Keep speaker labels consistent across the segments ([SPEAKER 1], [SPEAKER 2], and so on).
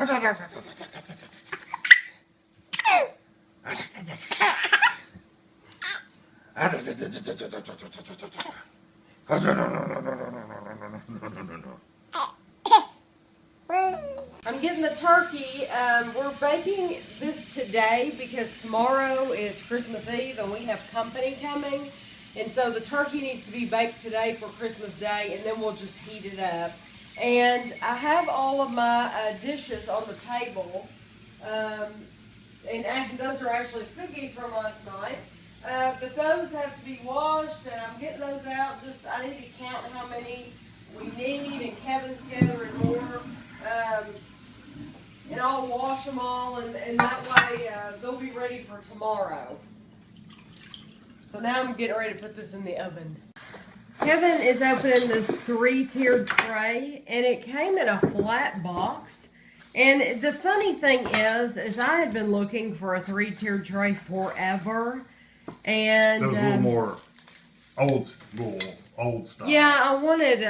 [SPEAKER 1] I'm getting the turkey. We're baking this today because tomorrow is Christmas Eve and we have company coming. And so the turkey needs to be baked today for Christmas Day, and then we'll just heat it up. And I have all of my dishes on the table. And those are actually cookies from last night. But those have to be washed, and I'm getting those out. I need to count how many we need, and Kevin's gathering more. And I'll wash them all, and that way they'll be ready for tomorrow. So now I'm getting ready to put this in the oven. Kevin is opening this 3-tiered tray, and it came in a flat box. And the funny thing is I had been looking for a 3-tiered tray forever. And
[SPEAKER 2] that was a little more old style.
[SPEAKER 1] Yeah, I wanted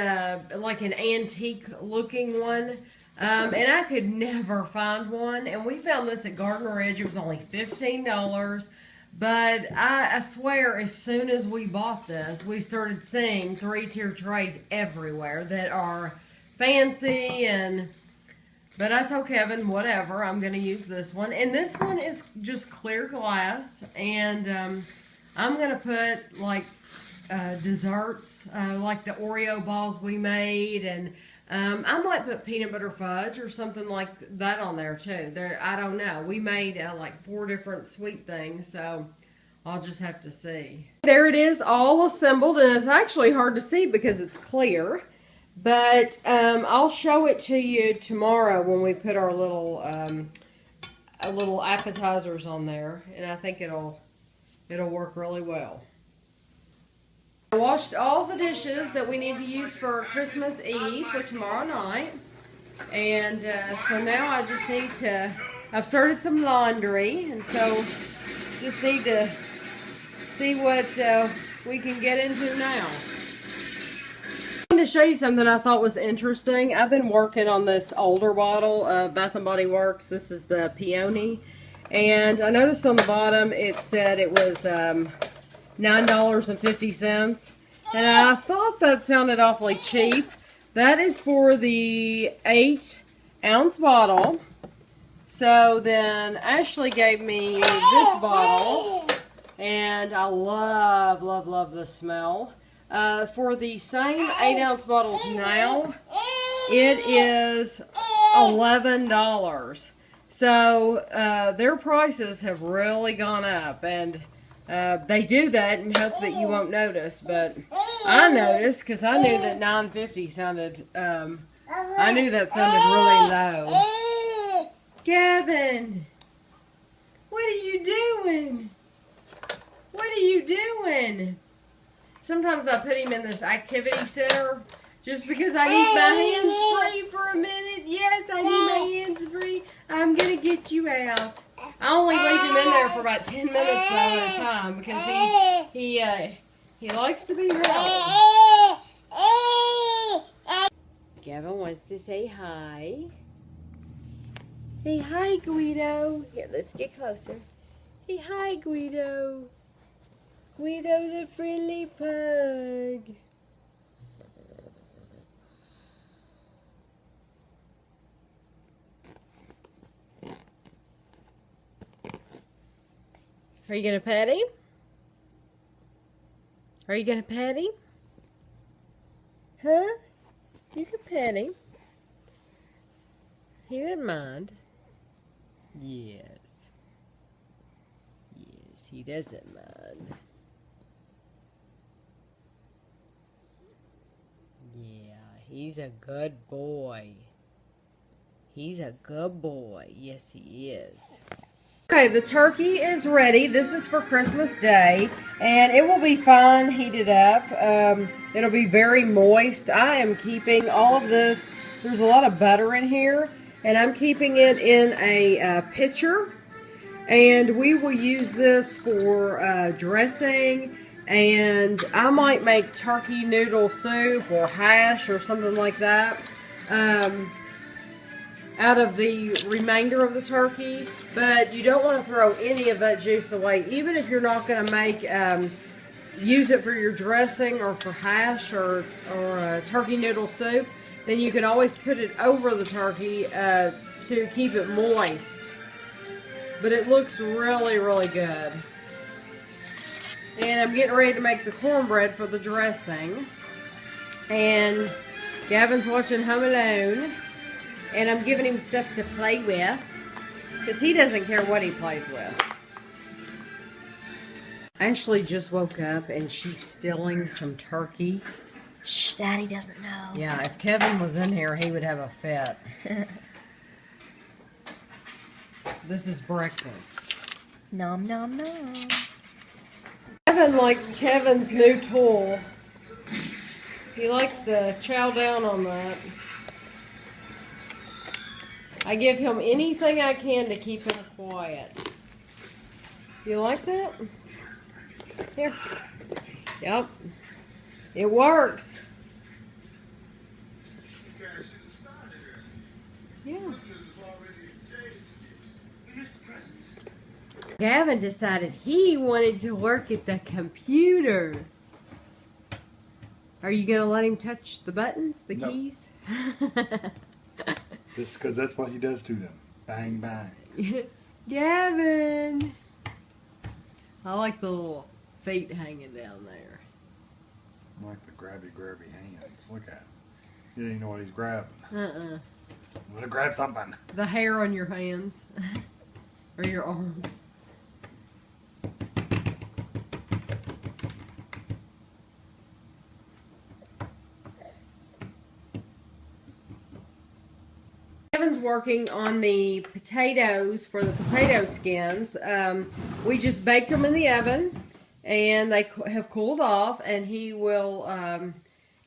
[SPEAKER 1] like an antique looking one. And I could never find one. And we found this at Gardner Edge. It was only $15. But I swear, as soon as we bought this, we started seeing 3-tier trays everywhere that are fancy. But I told Kevin, whatever, I'm going to use this one. And this one is just clear glass. And I'm going to put like desserts, like the Oreo balls we made. And I might put peanut butter fudge or something like that on there too. I don't know. We made like 4 different sweet things, so I'll just have to see. There it is, all assembled, and it's actually hard to see because it's clear. But I'll show it to you tomorrow when we put our little appetizers on there, and I think it'll work really well. I washed all the dishes that we need to use for Christmas Eve for tomorrow night. And so now I just need to, I've started some laundry, and so just need to see what we can get into now. I wanted to show you something I thought was interesting. I've been working on this older bottle of Bath & Body Works. This is the Peony. And I noticed on the bottom it said it was $9.50, and I thought that sounded awfully cheap. That is for the 8-ounce bottle. So then Ashley gave me this bottle, and I love, love, love the smell. For the same 8-ounce bottles now, it is $11. So their prices have really gone up, and they do that in hope that you won't notice, but I noticed because I knew that $9.50 sounded, I knew that sounded really low. Gavin, what are you doing? What are you doing? Sometimes I put him in this activity center just because I need my hands free for a minute. Yes, I need my hands free. I'm going to get you out. I only leave him in there for about 10 minutes at a time because he likes to be held. Gavin wants to say hi. Say hi, Guido. Here, let's get closer. Say hi, Guido. Guido the friendly pug. Are you gonna pet him? Are you gonna pet him? Huh? You can pet him. He doesn't mind. Yes. Yes, he doesn't mind. Yeah, he's a good boy. He's a good boy. Yes, he is. Okay, the turkey is ready. This is for Christmas Day, and it will be fine heated up. It'll be very moist. I am keeping all of this. There's a lot of butter in here, and I'm keeping it in a pitcher. And we will use this for dressing, and I might make turkey noodle soup or hash or something like that. out of the remainder of the turkey, but you don't want to throw any of that juice away. Even if you're not going to make, use it for your dressing or for hash or turkey noodle soup, then you can always put it over the turkey to keep it moist. But it looks really, really good. And I'm getting ready to make the cornbread for the dressing. And Gavin's watching Home Alone. And I'm giving him stuff to play with. Because he doesn't care what he plays with. Ashley just woke up and she's stealing some turkey.
[SPEAKER 3] Shh, Daddy doesn't know.
[SPEAKER 1] Yeah, if Kevin was in here, he would have a fit. This is breakfast.
[SPEAKER 3] Nom nom nom.
[SPEAKER 1] Gavin likes Kevin's new tool. He likes to chow down on that. I give him anything I can to keep him quiet. You like that? Here. Yep. It works. Yeah. Gavin decided he wanted to work at the computer. Are you going to let him touch the buttons, the keys?
[SPEAKER 2] Just because that's what he does to them. Bang, bang.
[SPEAKER 1] Gavin! I like the little feet hanging down there.
[SPEAKER 2] I like the grabby hands. Look at him. He didn't even know what he's grabbing. I'm going to grab something.
[SPEAKER 1] The hair on your hands. Or your arms. Kevin's working on the potatoes for the potato skins. We just baked them in the oven and they have cooled off, and he will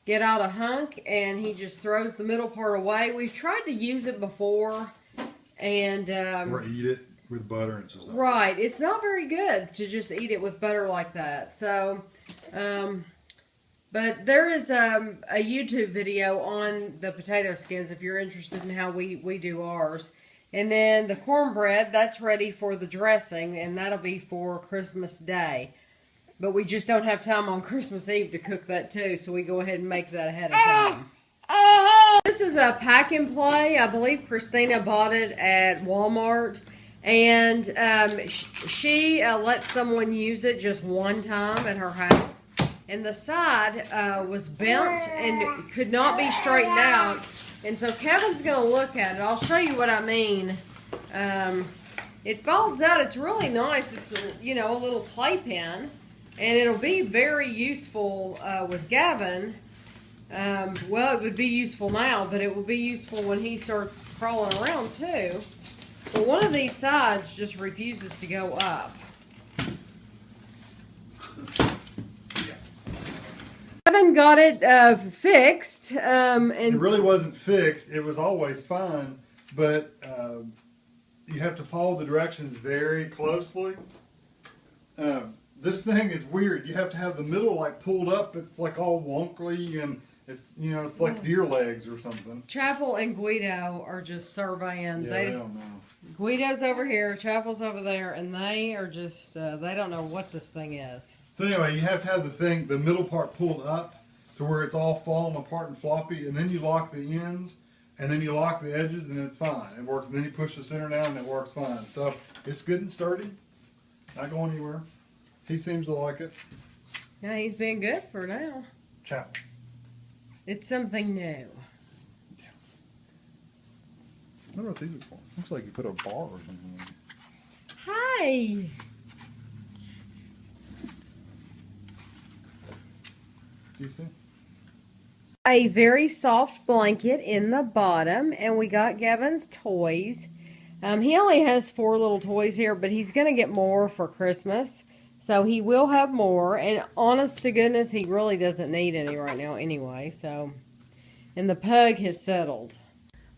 [SPEAKER 1] get out a hunk and he just throws the middle part away. We've tried to use it before and
[SPEAKER 2] or eat it with butter and stuff.
[SPEAKER 1] Right, it's not very good to just eat it with butter like that. So but there is a YouTube video on the potato skins if you're interested in how we do ours. And then the cornbread, that's ready for the dressing, and that'll be for Christmas Day. But we just don't have time on Christmas Eve to cook that too, so we go ahead and make that ahead of time. This is a pack and play. I believe Christina bought it at Walmart. And she let someone use it just one time at her house. And the side was bent and could not be straightened out. And so Kevin's going to look at it. I'll show you what I mean. It folds out. It's really nice. It's a little playpen. And it'll be very useful with Gavin. Well, it would be useful now, but it will be useful when he starts crawling around too. But one of these sides just refuses to go up. Gavin got it fixed. And
[SPEAKER 2] it really wasn't fixed. It was always fine, but you have to follow the directions very closely. This thing is weird. You have to have the middle like pulled up. It's like all wonkly, and it's like deer legs or something.
[SPEAKER 1] Chapel and Guido are just surveying.
[SPEAKER 2] Yeah, they don't know.
[SPEAKER 1] Guido's over here, Chapel's over there, and they are just, they don't know what this thing is.
[SPEAKER 2] So anyway, you have to have the middle part pulled up to where it's all falling apart and floppy, and then you lock the ends, and then you lock the edges, and it's fine. It works. And then you push the center down, and it works fine. So it's good and sturdy. Not going anywhere. He seems to like it.
[SPEAKER 1] Yeah, he's being good for now.
[SPEAKER 2] Chapel.
[SPEAKER 1] It's something new.
[SPEAKER 2] Yeah. I wonder what these are for. Looks like you put a bar or something in.
[SPEAKER 1] Hi!
[SPEAKER 2] Do you see?
[SPEAKER 1] A very soft blanket in the bottom, and we got Gavin's toys. He only has 4 little toys here, but he's going to get more for Christmas. So he will have more, and honest to goodness, he really doesn't need any right now anyway. So, and the pug has settled.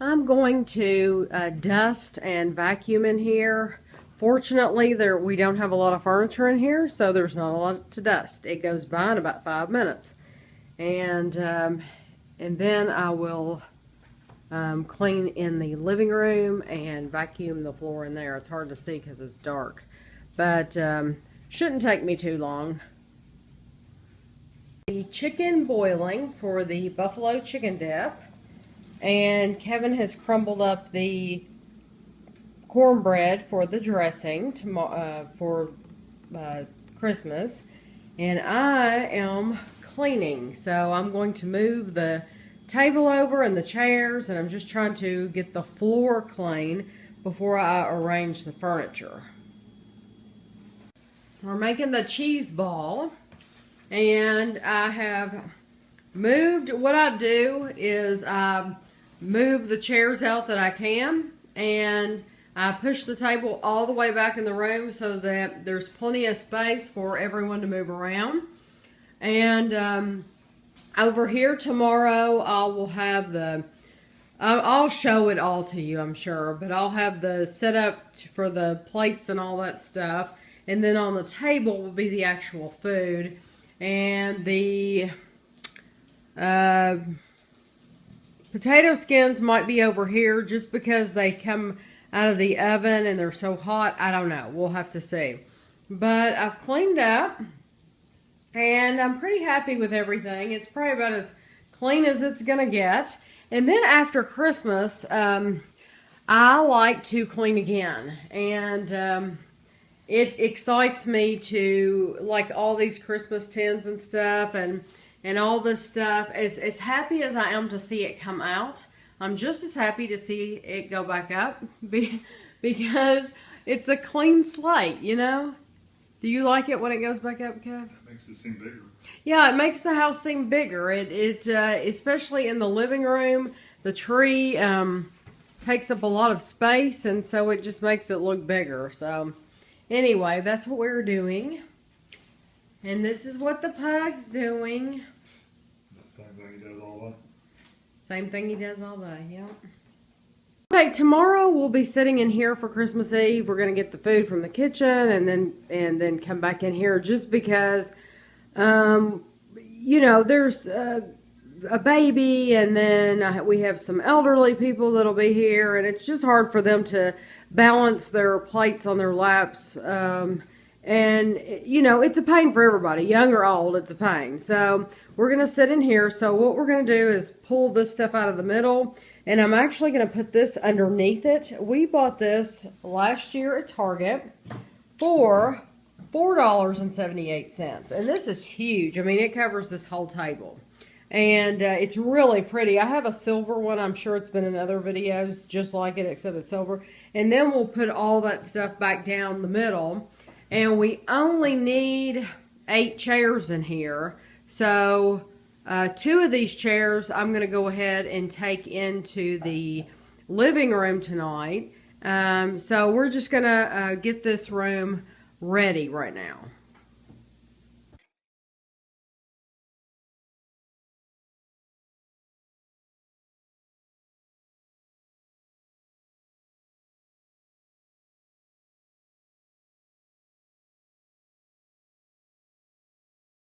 [SPEAKER 1] I'm going to dust and vacuum in here. Fortunately, we don't have a lot of furniture in here, so there's not a lot to dust. It goes by in about 5 minutes. And then I will clean in the living room and vacuum the floor in there. It's hard to see because it's dark, but shouldn't take me too long. The chicken boiling for the buffalo chicken dip, and Kevin has crumbled up the cornbread for the dressing for Christmas, and I am cleaning. So I'm going to move the table over and the chairs, and I'm just trying to get the floor clean before I arrange the furniture. We're making the cheese ball, and I have moved. What I do is I move the chairs out that I can, and I push the table all the way back in the room so that there's plenty of space for everyone to move around. And over here tomorrow, I will have I'll show it all to you, I'm sure, but I'll have the setup for the plates and all that stuff. And then on the table will be the actual food. And the potato skins might be over here just because they come out of the oven and they're so hot. I don't know. We'll have to see. But I've cleaned up, and I'm pretty happy with everything. It's probably about as clean as it's going to get. And then after Christmas, I like to clean again. And it excites me to, like, all these Christmas tins and stuff and all this stuff. As happy as I am to see it come out, I'm just as happy to see it go back up because it's a clean slate, you know? Do you like it when it goes back up, Kev?
[SPEAKER 2] It makes it seem bigger.
[SPEAKER 1] Yeah, it makes the house seem bigger. Especially in the living room, the tree takes up a lot of space, and so it just makes it look bigger. So anyway, that's what we're doing. And this is what the pug's doing.
[SPEAKER 2] Same thing he does all day.
[SPEAKER 1] Same thing he does all day, yeah. Okay, tomorrow we'll be sitting in here for Christmas Eve. We're going to get the food from the kitchen and then come back in here just because, you know, there's a baby, and then we have some elderly people that'll be here, and it's just hard for them to balance their plates on their laps. And, you know, it's a pain for everybody, young or old, it's a pain. So we're going to sit in here. So what we're going to do is pull this stuff out of the middle, and I'm actually going to put this underneath it. We bought this last year at Target for $4.78, and this is huge. I mean, it covers this whole table, and it's really pretty. I have a silver one. I'm sure it's been in other videos just like it, except it's silver. And then we'll put all that stuff back down the middle. And we only need 8 chairs in here. So 2 of these chairs I'm going to go ahead and take into the living room tonight. So we're just going to get this room ready right now.